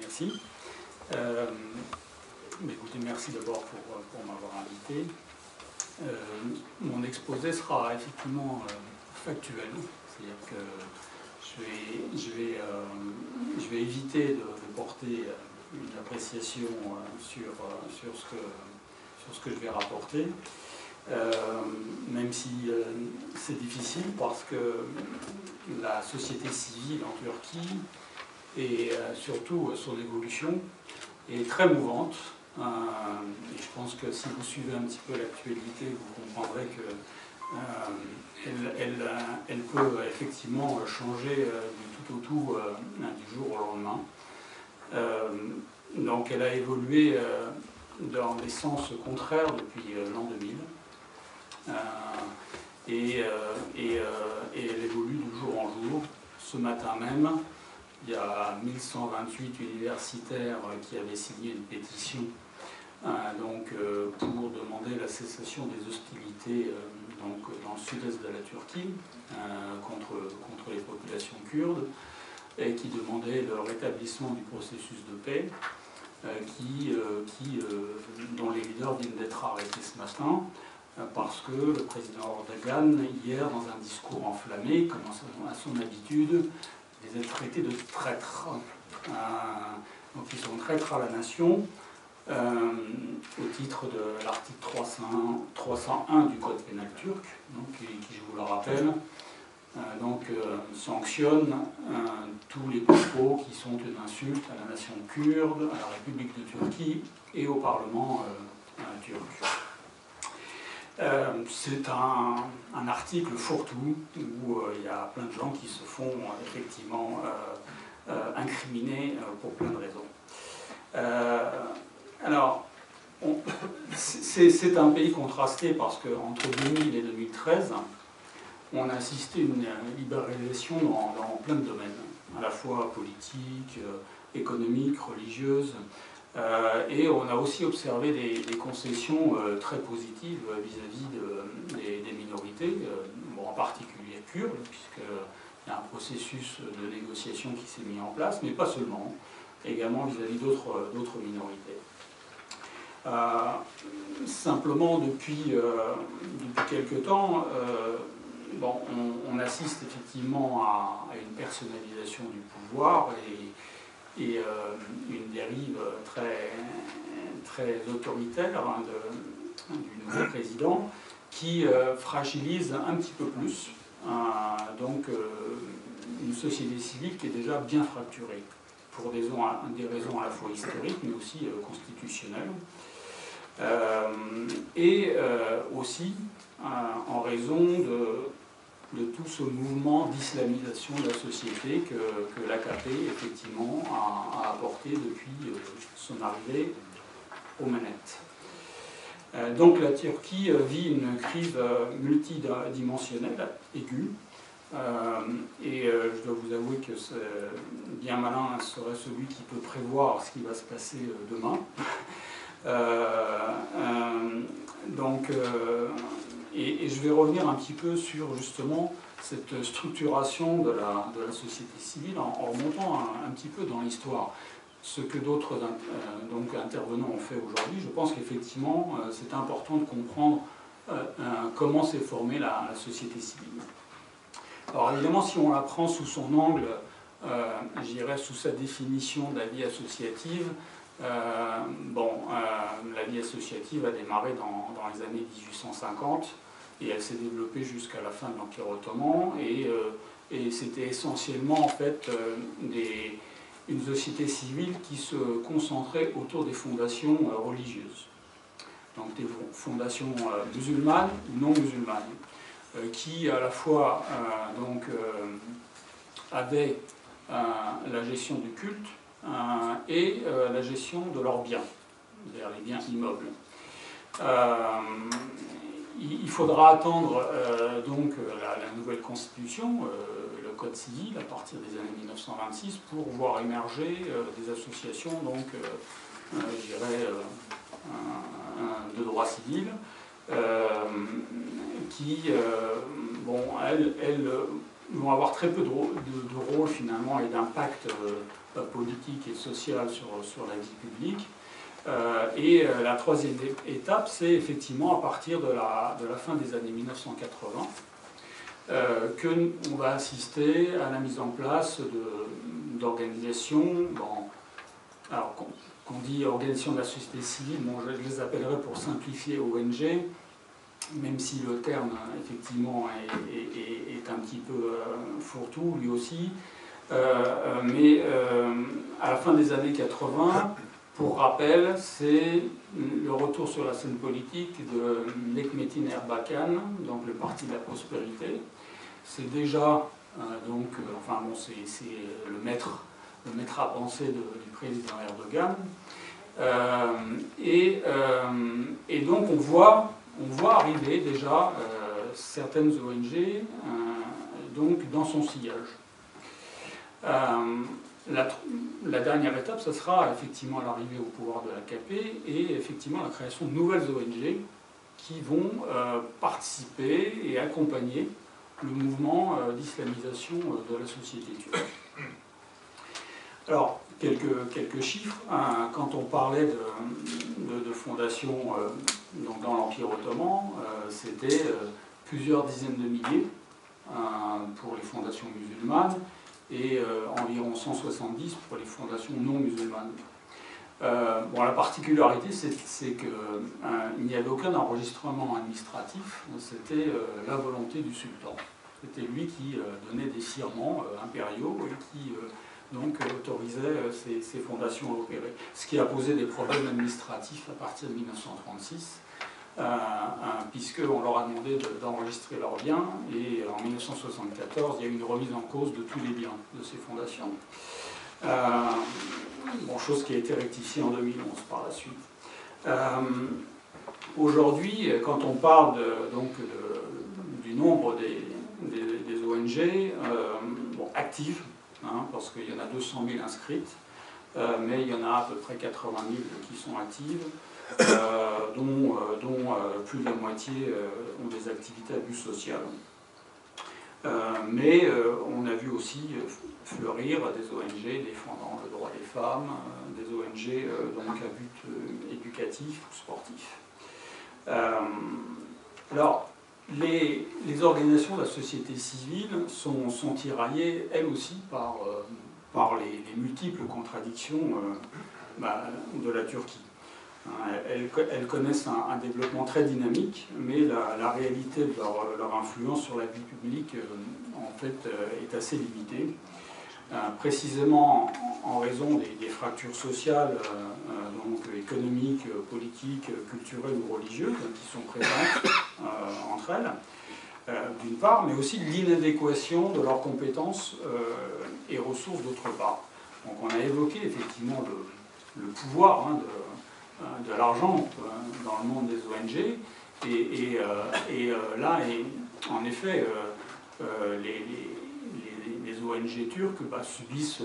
Merci. Écoutez, merci d'abord pour m'avoir invité. Mon exposé sera effectivement factuel, c'est-à-dire que je vais éviter de porter une appréciation sur ce que je vais rapporter, même si c'est difficile parce que la société civile en Turquie et surtout son évolution est très mouvante. Et je pense que si vous suivez un petit peu l'actualité, vous comprendrez qu'elle peut effectivement changer du tout au tout du jour au lendemain. Donc elle a évolué dans des sens contraires depuis l'an 2000. Et elle évolue de jour en jour. Ce matin même, il y a 1128 universitaires qui avaient signé une pétition pour demander la cessation des hostilités dans le sud-est de la Turquie contre les populations kurdes et qui demandaient le rétablissement du processus de paix dont les leaders viennent d'être arrêtés ce matin parce que le président Erdogan, hier, dans un discours enflammé, comme à son habitude, les a traités de traîtres. Donc ils sont traîtres à la nation au titre de l'article 301 du Code pénal turc, qui, je vous le rappelle, sanctionne tous les propos qui sont une insulte à la nation kurde, à la République de Turquie et au Parlement turc. C'est un article fourre-tout où il y a plein de gens qui se font effectivement incriminer pour plein de raisons. Alors, c'est un pays contrasté parce qu'entre 2000 et 2013, on a assisté à une libéralisation dans plein de domaines, à la fois politique, économique, religieuse. Et on a aussi observé des concessions très positives vis-à-vis des minorités, en particulier kurdes, puisqu'il y a un processus de négociation qui s'est mis en place, mais pas seulement, également vis-à-vis d'autres minorités. Simplement, depuis quelque temps, on assiste effectivement à une personnalisation du pouvoir et une dérive très autoritaire du nouveau président qui fragilise un petit peu plus une société civile qui est déjà bien fracturée pour des raisons à la fois historiques mais aussi constitutionnelles aussi en raison de tout ce mouvement d'islamisation de la société que l'AKP, effectivement, a apporté depuis son arrivée aux manettes. Donc la Turquie vit une crise multidimensionnelle, aiguë, et je dois vous avouer que bien malin serait celui qui peut prévoir ce qui va se passer demain. Et je vais revenir un petit peu sur justement cette structuration de la société civile en remontant un petit peu dans l'histoire. Ce que d'autres intervenants ont fait aujourd'hui, je pense qu'effectivement c'est important de comprendre comment s'est formée la société civile. Alors évidemment, si on la prend sous son angle, je dirais sous sa définition de la vie associative, la vie associative a démarré dans les années 1850 et elle s'est développée jusqu'à la fin de l'Empire ottoman et c'était essentiellement en fait une société civile qui se concentrait autour des fondations religieuses, donc des fondations musulmanes ou non musulmanes, qui à la fois avaient la gestion du culte et la gestion de leurs biens, c'est-à-dire les biens immeubles. Il faudra attendre la nouvelle constitution, le code civil, à partir des années 1926, pour voir émerger des associations, je dirais, de droit civil, qui, elles, vont avoir très peu de rôle finalement et d'impact politique et social sur la vie publique. Et la troisième étape, c'est effectivement à partir de la fin des années 1980 qu'on va assister à la mise en place d'organisations, alors qu'on dit organisation de la société civile, bon, je les appellerai pour simplifier ONG, même si le terme effectivement est un petit peu fourre-tout lui aussi. Mais à la fin des années 80, pour rappel, c'est le retour sur la scène politique de Nekmetin Erbakan, donc le Parti de la Prospérité. C'est déjà, enfin bon, c'est le maître à penser du président Erdogan. Et donc on voit arriver déjà certaines ONG donc dans son sillage. La dernière étape, ce sera effectivement l'arrivée au pouvoir de l'AKP et effectivement la création de nouvelles ONG qui vont participer et accompagner le mouvement d'islamisation de la société turque. Alors, quelques chiffres. Quand on parlait de fondations donc dans l'Empire ottoman, c'était plusieurs dizaines de milliers pour les fondations musulmanes et environ 170 pour les fondations non musulmanes. La particularité, c'est qu'il n'y avait aucun enregistrement administratif, c'était la volonté du sultan. C'était lui qui donnait des serments impériaux et qui donc autorisait ces fondations à opérer. Ce qui a posé des problèmes administratifs à partir de 1936, puisqu'on leur a demandé d'enregistrer leurs biens, et en 1974, il y a eu une remise en cause de tous les biens de ces fondations. Chose qui a été rectifiée en 2011 par la suite. Aujourd'hui, quand on parle du nombre des ONG actives, parce qu'il y en a 200 000 inscrites, mais il y en a à peu près 80 000 qui sont actives, dont plus de la moitié ont des activités à but social. Mais on a vu aussi fleurir des ONG défendant le droit des femmes, des ONG donc à but éducatif ou sportif. Alors, les organisations de la société civile sont tiraillées, elles aussi, par les multiples contradictions de la Turquie. Elles connaissent un développement très dynamique, mais la réalité de leur influence sur la vie publique en fait, est assez limitée. Précisément en raison des fractures sociales, donc économiques, politiques, culturelles ou religieuses qui sont présentes entre elles, d'une part, mais aussi de l'inadéquation de leurs compétences et ressources d'autre part. Donc on a évoqué effectivement le pouvoir de l'argent dans le monde des ONG, et là, en effet, les ONG turques subissent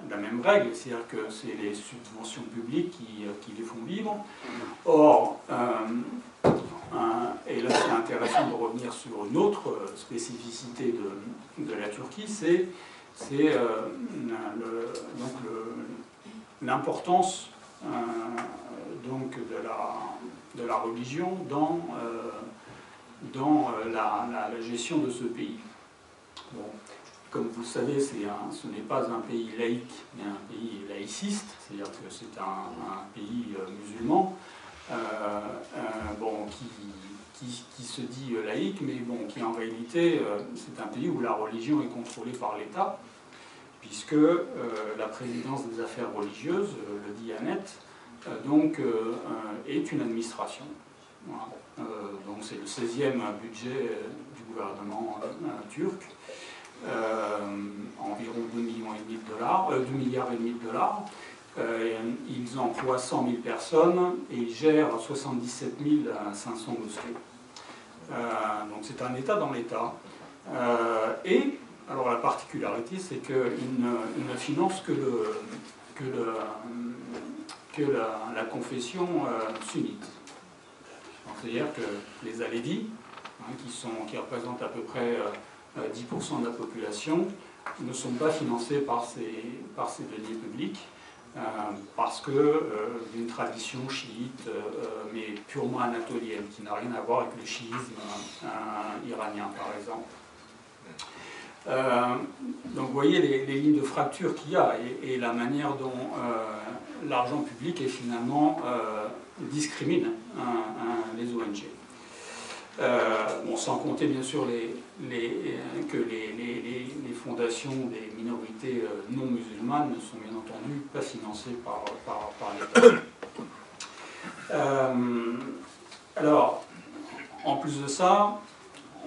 la même règle, c'est-à-dire que c'est les subventions publiques qui les font vivre. Or, et là c'est intéressant de revenir sur une autre spécificité de la Turquie, c'est l'importance de la religion dans la gestion de ce pays. Bon, comme vous le savez, ce n'est pas un pays laïque, mais un pays laïciste, c'est-à-dire que c'est un pays musulman qui se dit laïque, mais qui en réalité, c'est un pays où la religion est contrôlée par l'État, puisque la présidence des affaires religieuses, le Diyanet, est une administration. Voilà. Donc c'est le 16e budget du gouvernement turc, environ 2,5 millions de dollars, 2,5 milliards de dollars. Ils emploient 100 000 personnes et ils gèrent 77 500 mosquées. Donc c'est un État dans l'État. Et alors la particularité, c'est qu'ils ne financent que la confession sunnite. C'est-à-dire que les Alévis, qui représentent à peu près 10% de la population, ne sont pas financés par ces deniers publics, parce que d'une tradition chiite, mais purement anatolienne, qui n'a rien à voir avec le chiisme iranien, par exemple. Donc vous voyez les lignes de fracture qu'il y a et la manière dont l'argent public est finalement discrimine les ONG. Bon, sans compter bien sûr que les fondations des minorités non musulmanes ne sont bien entendu pas financées par l'État. Alors, en plus de ça,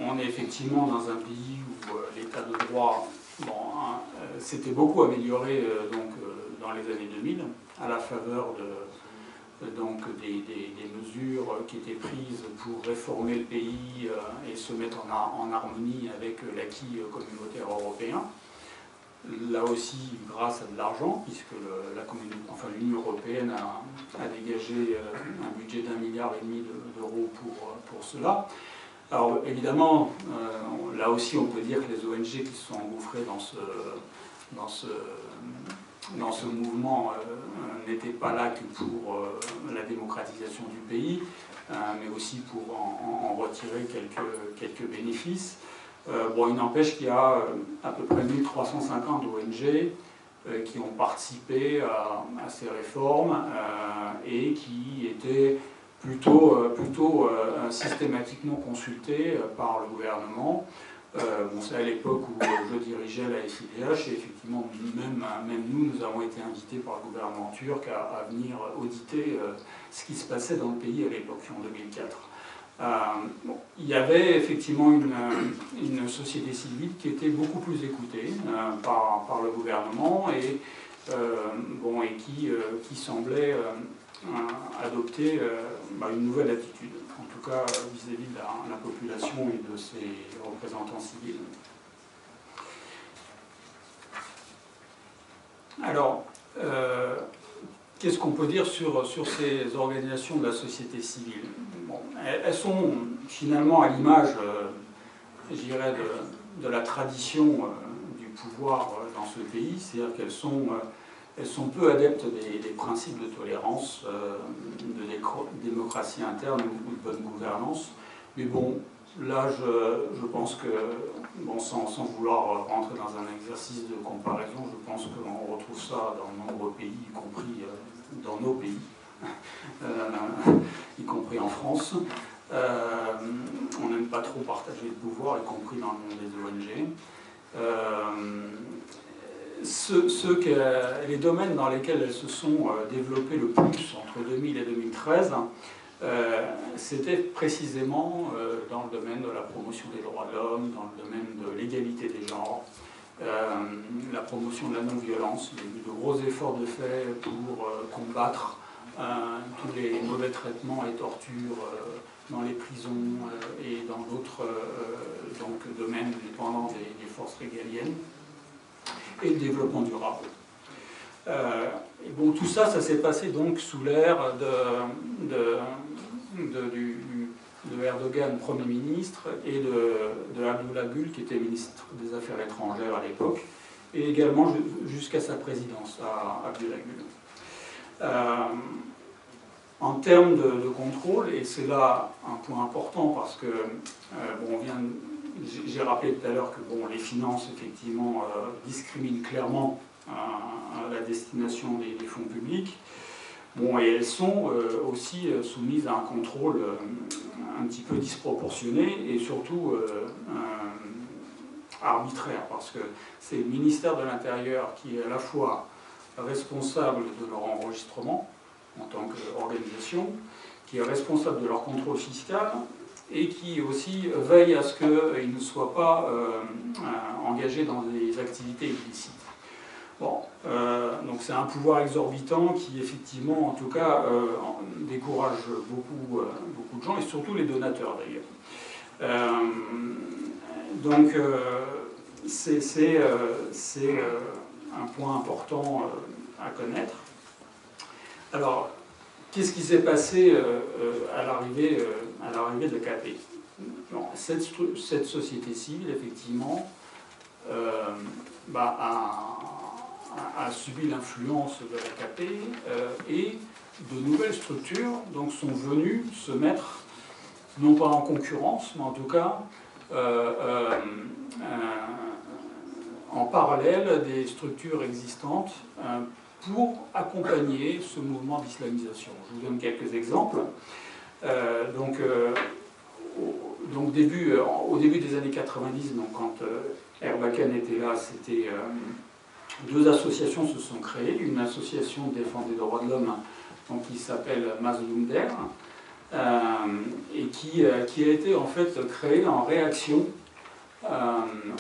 on est effectivement dans un pays où l'état de droit s'était beaucoup amélioré dans les années 2000, à la faveur des mesures qui étaient prises pour réformer le pays et se mettre en harmonie avec l'acquis communautaire européen. Là aussi, grâce à de l'argent, puisque l'Union européenne a dégagé un budget d'1,5 milliard d'euros pour cela. Alors évidemment, là aussi on peut dire que les ONG qui se sont engouffrées dans ce mouvement n'étaient pas là que pour la démocratisation du pays, mais aussi pour en retirer quelques bénéfices. Bon, il n'empêche qu'il y a à peu près 1350 ONG qui ont participé à ces réformes et qui étaient plutôt systématiquement consultés par le gouvernement. Bon, c'est à l'époque où je dirigeais la FIDH et effectivement même nous avons été invités par le gouvernement turc à venir auditer ce qui se passait dans le pays à l'époque, en 2004. Bon, il y avait effectivement une société civile qui était beaucoup plus écoutée par le gouvernement et qui semblait adopter une nouvelle attitude, en tout cas vis-à-vis de la population et de ses représentants civils. Alors, qu'est-ce qu'on peut dire sur ces organisations de la société civile? Bon, elles sont finalement à l'image, je dirais, de la tradition du pouvoir dans ce pays, c'est-à-dire qu'elles sont peu adeptes des principes de tolérance, de démocratie interne ou de bonne gouvernance. Mais bon, là, je pense que, sans vouloir rentrer dans un exercice de comparaison, je pense qu'on retrouve ça dans de nombreux pays, y compris dans nos pays, y compris en France. On n'aime pas trop partager le pouvoir, y compris dans le monde des ONG. Les domaines dans lesquels elles se sont développées le plus entre 2000 et 2013, c'était précisément dans le domaine de la promotion des droits de l'homme, dans le domaine de l'égalité des genres, la promotion de la non-violence. Il y a eu de gros efforts de fait pour combattre tous les mauvais traitements et tortures dans les prisons et dans d'autres domaines dépendants des forces régaliennes, et le développement durable. Et bon, tout ça, ça s'est passé donc sous l'ère de Erdogan, Premier ministre, et de Abdullah Gül, qui était ministre des Affaires étrangères à l'époque, et également jusqu'à sa présidence à Abdullah Gül. En termes de contrôle, et c'est là un point important parce que j'ai rappelé tout à l'heure que les finances effectivement discriminent clairement à la destination des fonds publics. Bon, et elles sont aussi soumises à un contrôle un petit peu disproportionné et surtout arbitraire, parce que c'est le ministère de l'Intérieur qui est à la fois responsable de leur enregistrement en tant qu'organisation, qui est responsable de leur contrôle fiscal et qui aussi veille à ce qu'ils ne soient pas engagés dans des activités illicites. Bon, donc c'est un pouvoir exorbitant qui effectivement, en tout cas, décourage beaucoup de gens et surtout les donateurs d'ailleurs. Donc c'est un point important à connaître. Alors, qu'est-ce qui s'est passé à l'arrivée de KP? bon, cette société civile, effectivement, a subi l'influence de l'AKP et de nouvelles structures donc, sont venues se mettre, non pas en concurrence, mais en tout cas en parallèle des structures existantes pour accompagner ce mouvement d'islamisation. Je vous donne quelques exemples. Au début des années 90, donc quand Erbakan était là, c'était deux associations se sont créées. Une association de défense des droits de l'homme qui s'appelle Mazloum Der et qui a été en fait créée en réaction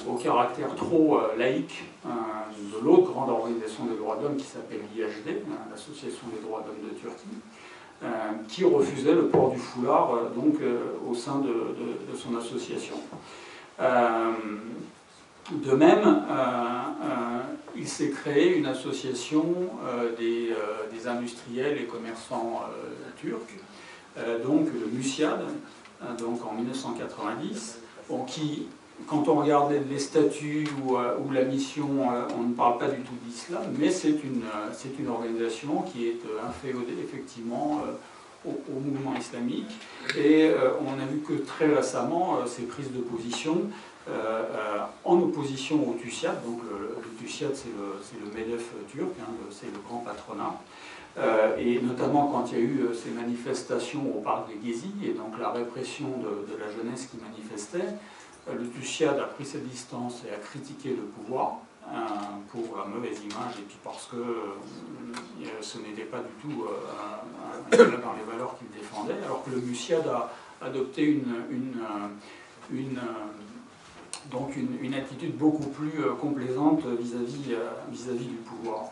au caractère trop laïque de l'autre grande organisation des droits de l'homme qui s'appelle l'IHD, l'Association des droits de l'homme de Turquie, qui refusait le port du foulard au sein de son association. De même, il s'est créé une association des industriels et commerçants turcs, donc le MÜSIAD, en 1990, qui, quand on regarde les statuts ou la mission, on ne parle pas du tout d'islam, mais c'est une organisation qui est inféodée effectivement au mouvement islamique. Et on a vu que très récemment, ces prises de position en opposition au TÜSİAD, donc le TÜSİAD c'est le MEDEF turc, c'est le grand patronat, et notamment quand il y a eu ces manifestations au parc de Gezi, et donc la répression de la jeunesse qui manifestait, le TÜSİAD a pris ses distances et a critiqué le pouvoir pour la mauvaise image, et puis parce que ce n'était pas du tout dans les valeurs qu'il défendait, alors que le MÜSIAD a adopté une attitude beaucoup plus complaisante vis-à-vis du pouvoir.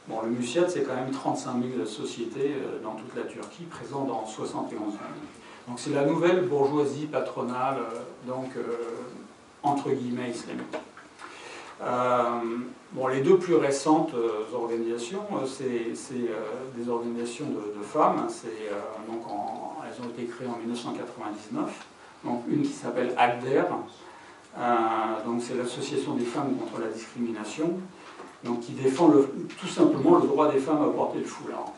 Bon, le MÜSIAD, c'est quand même 35 000 sociétés dans toute la Turquie, présentes dans 71 pays. Donc c'est la nouvelle bourgeoisie patronale, entre guillemets, islamique. Les deux plus récentes organisations, c'est des organisations de femmes. Elles ont été créées en 1999. Donc une qui s'appelle ALDER, c'est l'association des femmes contre la discrimination, qui défend tout simplement le droit des femmes à porter le foulard.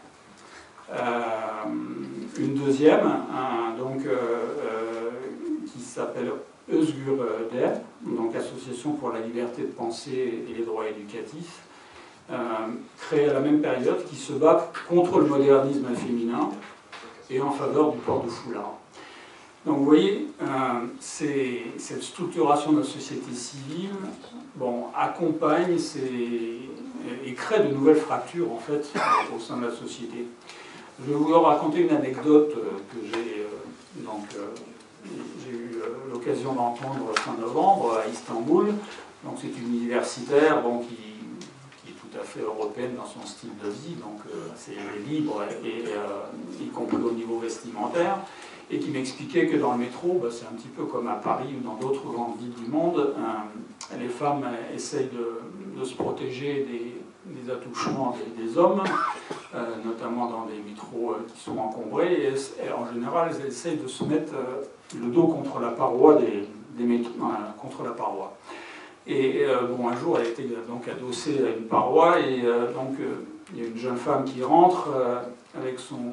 Une deuxième, qui s'appelle Özgür Der, Association pour la liberté de pensée et les droits éducatifs, créée à la même période, qui se bat contre le modernisme féminin et en faveur du port du foulard. Donc vous voyez, cette structuration de la société civile accompagne et crée de nouvelles fractures en fait au sein de la société. Je vais vous raconter une anecdote que j'ai eu l'occasion d'entendre fin novembre à Istanbul. Donc c'est une universitaire qui est tout à fait européenne dans son style de vie, c'est libre y compris au niveau vestimentaire, et qui m'expliquait que dans le métro, c'est un petit peu comme à Paris ou dans d'autres grandes villes du monde, les femmes essayent de se protéger des attouchements des hommes, notamment dans des métros qui sont encombrés, et en général, elles essayent de se mettre le dos contre la paroi des métros, contre la paroi. Et un jour, elle était adossée à une paroi, et il y a une jeune femme qui rentre avec son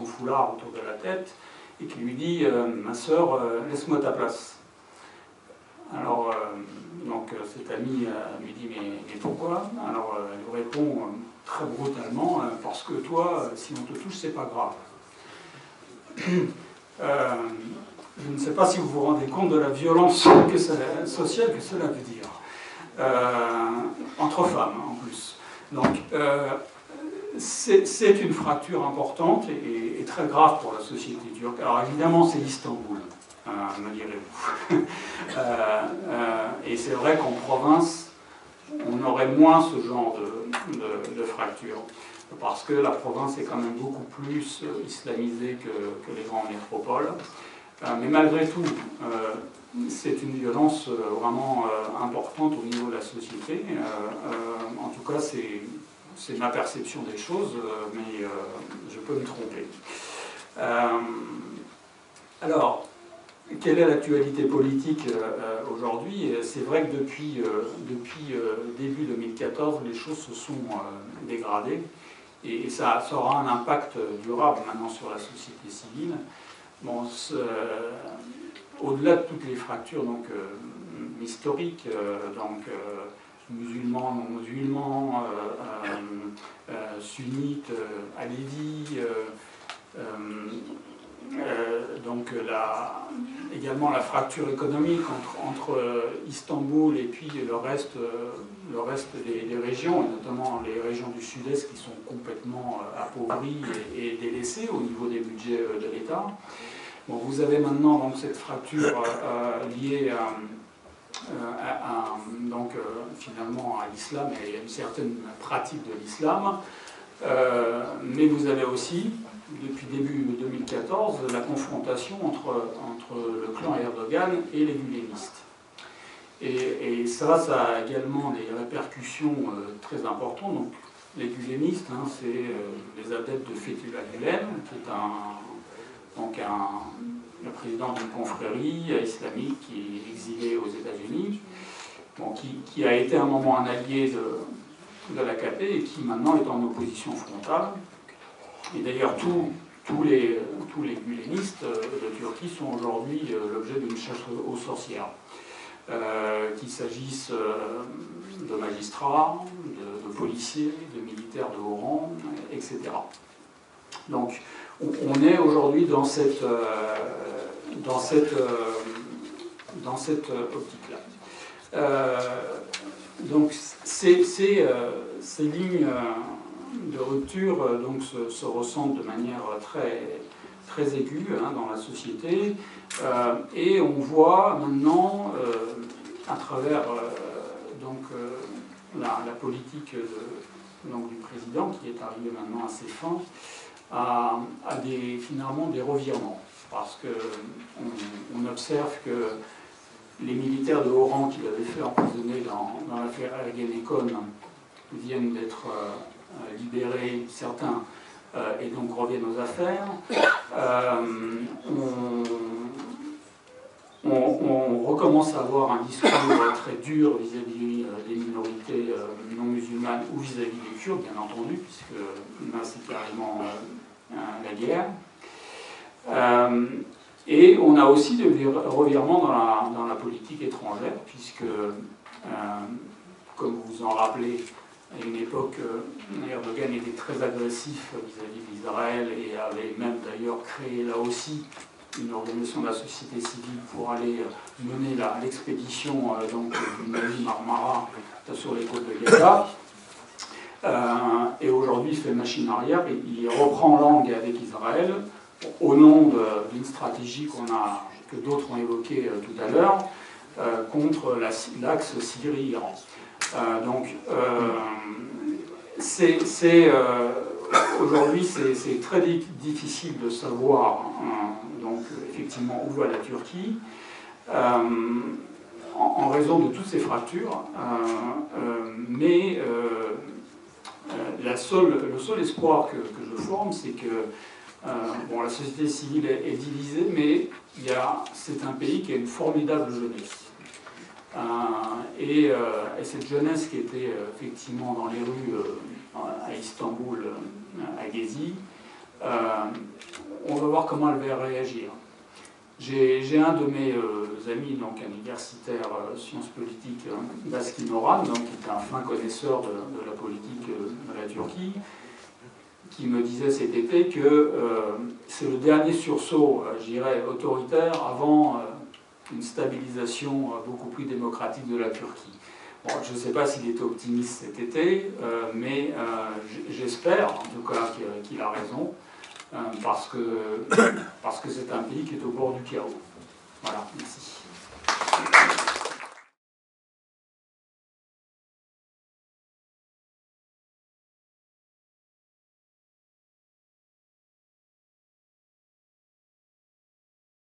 foulard autour de la tête, et qui lui dit « Ma sœur, laisse-moi ta place ». Alors, cette amie lui dit mais pourquoi? Alors, elle lui répond très brutalement « Parce que toi, si on te touche, c'est pas grave ». Je ne sais pas si vous vous rendez compte de la violence sociale que cela veut dire. Entre femmes, en plus. Donc, c'est une fracture importante et très grave pour la société turque. Alors évidemment, c'est Istanbul, me direz-vous. Et c'est vrai qu'en province, on aurait moins ce genre de fracture, parce que la province est quand même beaucoup plus islamisée que les grandes métropoles. Mais malgré tout, c'est une violence vraiment importante au niveau de la société. En tout cas, c'est ma perception des choses, mais je peux me tromper. Alors, quelle est l'actualité politique aujourd'hui? C'est vrai que depuis début 2014, les choses se sont dégradées et ça aura un impact durable maintenant sur la société civile. Bon, au-delà de toutes les fractures donc, historiques, musulmans, non-musulmans, sunnites, alévis, également la fracture économique entre Istanbul et puis le reste des régions, et notamment les régions du sud-est qui sont complètement appauvries et délaissées au niveau des budgets de l'État. Bon, vous avez maintenant donc, cette fracture liée finalement à l'islam et à une certaine pratique de l'islam, mais vous avez aussi, depuis début 2014, la confrontation entre le clan Erdogan et les gulenistes. Et ça a également des répercussions très importantes. Donc, les gulenistes, hein, c'est les adeptes de Fethullah Gülen, qui est le président d'une confrérie islamique qui est exilé aux États-Unis, bon, qui a été à un moment un allié de l'AKP et qui maintenant est en opposition frontale. Et d'ailleurs, tous les gulenistes de Turquie sont aujourd'hui l'objet d'une chasse aux sorcières. Qu'il s'agisse de magistrats, de policiers, de militaires de haut rang, etc. Donc, on est aujourd'hui dans cette optique-là. Donc, ces lignes de rupture donc, se ressentent de manière très aiguë hein, dans la société, et on voit maintenant, à travers la politique du président, qui est arrivé maintenant à ses fins, finalement des revirements, parce qu'on observe que les militaires de haut rang qui l'avaient fait emprisonner dans l'affaire Ergenekon viennent d'être libérés, certains, et donc reviennent aux affaires. On recommence à avoir un discours très dur vis-à-vis des minorités non musulmanes ou vis-à-vis des Kurdes, bien entendu, puisque là c'est carrément la guerre. Et on a aussi des revirements dans la politique étrangère, puisque, comme vous vous en rappelez, à une époque, Erdogan était très agressif vis-à-vis d'Israël et avait même d'ailleurs créé là aussi une organisation de la société civile pour aller mener l'expédition du navire Marmara sur les côtes de Gaza. Et aujourd'hui, il fait machine arrière et il reprend langue avec Israël au nom d'une stratégie que d'autres ont évoquée tout à l'heure contre l'axe Syrie-Iran. Aujourd'hui, c'est très difficile de savoir effectivement où va la Turquie en raison de toutes ces fractures, mais le seul espoir que je forme, c'est que la société civile est divisée, mais c'est un pays qui a une formidable jeunesse. Et cette jeunesse qui était effectivement dans les rues à Istanbul, à Gezi, on va voir comment elle va réagir. J'ai un de mes amis, donc un universitaire sciences politiques, Daskin Oran, qui est un fin connaisseur de la politique de la Turquie, qui me disait cet été que c'est le dernier sursaut, je dirais, autoritaire avant une stabilisation beaucoup plus démocratique de la Turquie. Bon, je ne sais pas s'il était optimiste cet été, mais j'espère en tout cas qu'il a raison, parce que c'est un pays qui est au bord du chaos. Voilà, merci.